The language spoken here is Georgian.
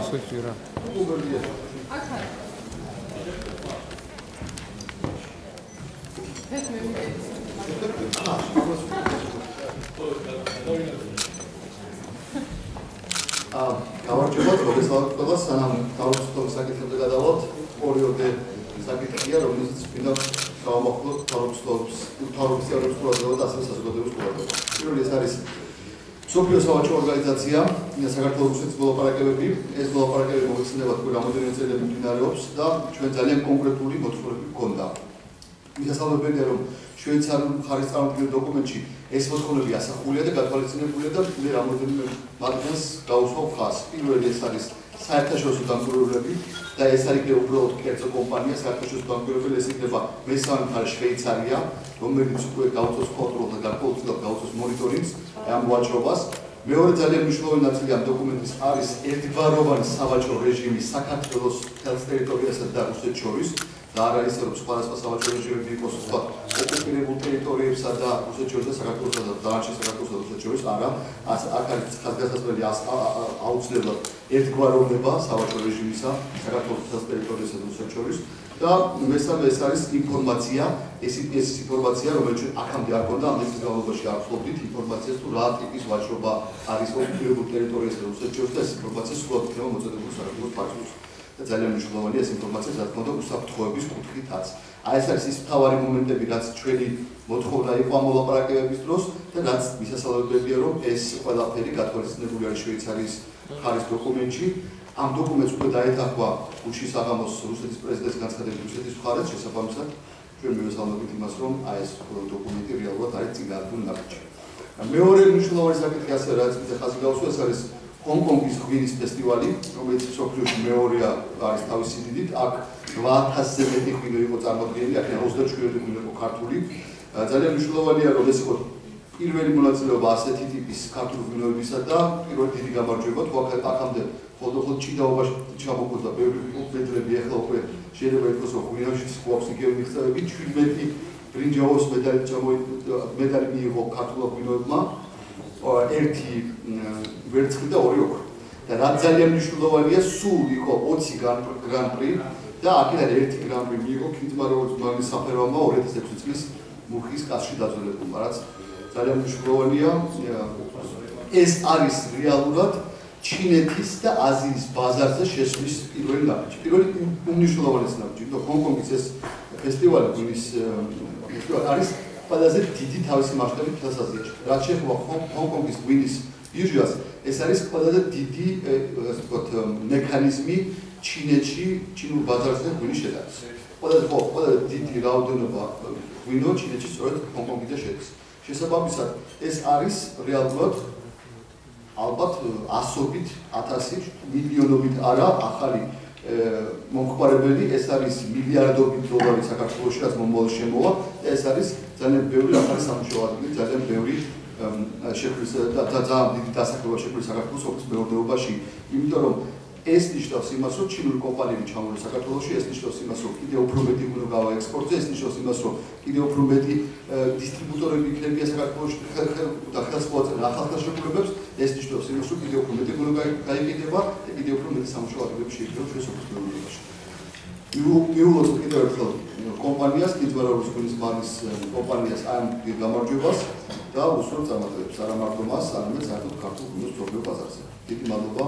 სვიჩი რა. გავარჯობოთ, მოგესალმებით, სანამ თავისუფლების საკითხებზე გადავალთ, ორიოდე საკითხია, რომელიც მინდა გავამახვილოთ თავისუფლების სიარების ყურადღება და ასევე საზოგადოების ყურადღება. პირველი ეს არის მსოფლიო სავაჭრო ორგანიზაცია, საქართველოს რუსეთის მოლაპარაკებები. ეს მოლაპარაკებები მოიხსნება თქვენ რამოდენიმე წელი მიმდინარეობს და ჩვენ ძალიან კონკრეტული მოთხოვნები გვქონდა. მისასალმებელია, რომ შვეიცარიულ მხარის წარმოგიდგენელ დოკუმენტში ეს მოთხოვნები ასახულია და გათვალისწინებულია და მე რამოდენიმე მათგანს გავუსვა ხაზს. პირველი ეს არის საერთაშორისო დამკვირვებლები და ეს არის უბრალოდ კერძო კომპანია, საერთაშორისო დამკვირვებელი, ეს იქნება მესამე მხარე შვეიცარია, რომელიც უკვე გაუწევს კონტროლს და გარკვეულწილად გაუწევს მონიტორინგს ამ ვაჭრობას. მეორე ძალიან მნიშვნელოვანი ნაწილი ამ დოკუმენტის არის ერთგვაროვანი სავაჭრო რეჟიმი საქართველოს მთელს ტერიტორიასა და რუსეთს შორის. და არ არის რომ სხვადასხვა სავაჭრო რეჟიმები იყოს სხვა ოკუპირებულ ტერიტორიებსა და რუსეთს შორის და საქართველოსა და დანარჩენ საქართველოსა და რუსეთს შორის, არა, აქ არის ხაზგასაწვევი აუცილებლად ერთგვაროვნება სავაჭრო რეჟიმისა საქართველოს მთელს ტერიტორიასა და რუსეთს შორის. და მესამე ეს არის ინფორმაცია, ეს ინფორმაცია, რომელიც აქამდე არ ქონდა, ამ წლის განმავლობაში არ ვფლობდით ინფორმაციას თუ რა ტიპის ვაჭრობა არის ოკუპირებულ ტერიტორიასა და რუსეთს შორის და ეს ინფორმაცია სრულად იქნება მოწოდებული საქართველოს ფარგლებში. და ძალიან მნიშვნელოვანია ეს ინფორმაცია, რა თქმა უნდა, უსაფრთხოების კუთხითაც. ეს არის ის მთავარი მომენტები, რაც ჩვენი მოთხოვნა იყო ამ მოლაპარაკებების დროს და რაც მისასალმებელია, რომ ეს ყველაფერი გათვალისწინებული არის შვეიცარიის მხარის დოკუმენტში. ამ დოკუმენტს უკვე დაეთანხმა გუშინ საღამოს რუსეთის პრეზიდენტის განცხადებით რუსეთის მხარეს, შესაბამისად ჩვენ მივესალმებით იმას, რომ ეს დოკუმენტი რეალურად არის წინააღმდეგ ნაბიჯი. მეორე მნიშვნელოვანი საკითხი ასე რაც მე ხაზი გავუსვა, ეს არის ჰონკონგის ღვინის ფესტივალი, რომელიც მსოფლიოში მეორეა არის თავისი სიდიდით. აქ 8000-ზე მეტი ღვინო იყო წარმოდგენილი, აქ 27 ღვინო იყო ქართული. ძალიან მნიშვნელოვანია, რომ ეს იყო პირველი მონაწილეობა ასეთი ტიპის ქართული ღვინოებისა და პირველი დიდი გამარჯვება თუ აქამდე ხოლმე ჭიდაობაში ჩამოგვდა ბევრი მედლები, ახლა უკვე შეიძლება ითქვას, რომ ღვინოში გვაქვს იგივე მიღწევები, 17 ბრინჯაოს მედალი მიიღო ქართულ ღვინოებმა. ერთი ვერცხლი და ორი ოქრო. და რაც ძალიან მნიშვნელოვანია, სულ იყო 20 გრან-პრი და აქედან ერთი გრან-პრი მიიღო ქინძმაროვის საფერმამა 2006 წლის მუხის კაცში დაძველებულმა, რაც ძალიან მნიშვნელოვანია. ეს არის რეალურად ჩინეთის და აზიის ბაზარზე შესვლის პირველი ნაბიჯი. პირველი უმნიშვნელოვანესი ნაბიჯი. ჰონკონგის ეს ფესტივალი ღვინის არის ყველაზე დიდი თავისი მასშტაბით მთელს აზიაში. რაც შეეხება ჰონკონგის ღვინის ბირჟას, ეს არის ყველაზე დიდი მექანიზმი ჩინეთში, ჩინურ ბაზარზე ღვინის შეტანის. ყველაზე დიდი რაოდენობა ღვინო ჩინეთში სწორედ ჰონკონგიდან შედის. შესაბამისად, ეს არის რეალურად ალბათ ასობით, 1000, მილიონობით არა ახალი მომხმარებელი, ეს არის მილიარდობით დოლარი საქართველოში, რაც მომავალში შემოვა და ეს არის ძალიან ბევრი ახალი სამუშაო ადგილი, ძალიან ბევრი შექმნის და ძალიან დიდი დასაქმება შექმნის საქართველოს ოფის მეურნეობაში. იმიტომ რომ ეს ნიშნავს იმას, რომ ჩინური კომპანიები ჩამოვიდნენ საქართველოში, ეს ნიშნავს იმას, რომ კიდევ უფრო მეტი ღვინო გავა ექსპორტზე, ეს ნიშნავს იმას, რომ კიდევ უფრო მეტი დისტრიბუტორები იქნებიან საქართველოში და ხელს მოაწერენ ახალგაზრდებს, ეს ნიშნავს იმას, რომ კიდევ უფრო მეტი ღვინო გაიყიდება და კიდევ უფრო მეტი სამუშაო ადგილები შეიქმნება ჩვენს ოფის მეურნეობაში. მიულოცოთ კიდევ ერთხელ კომპანიას, ქინძმაროვის ღვინის მარლის კომპანიას ამ გამარჯვებას და უსურვებთ წარმატებებს არა მარტო მას, არამედ საერთოდ ქართულ ღვინოს მსოფლიო ბაზარზე. დიდი მადლობა.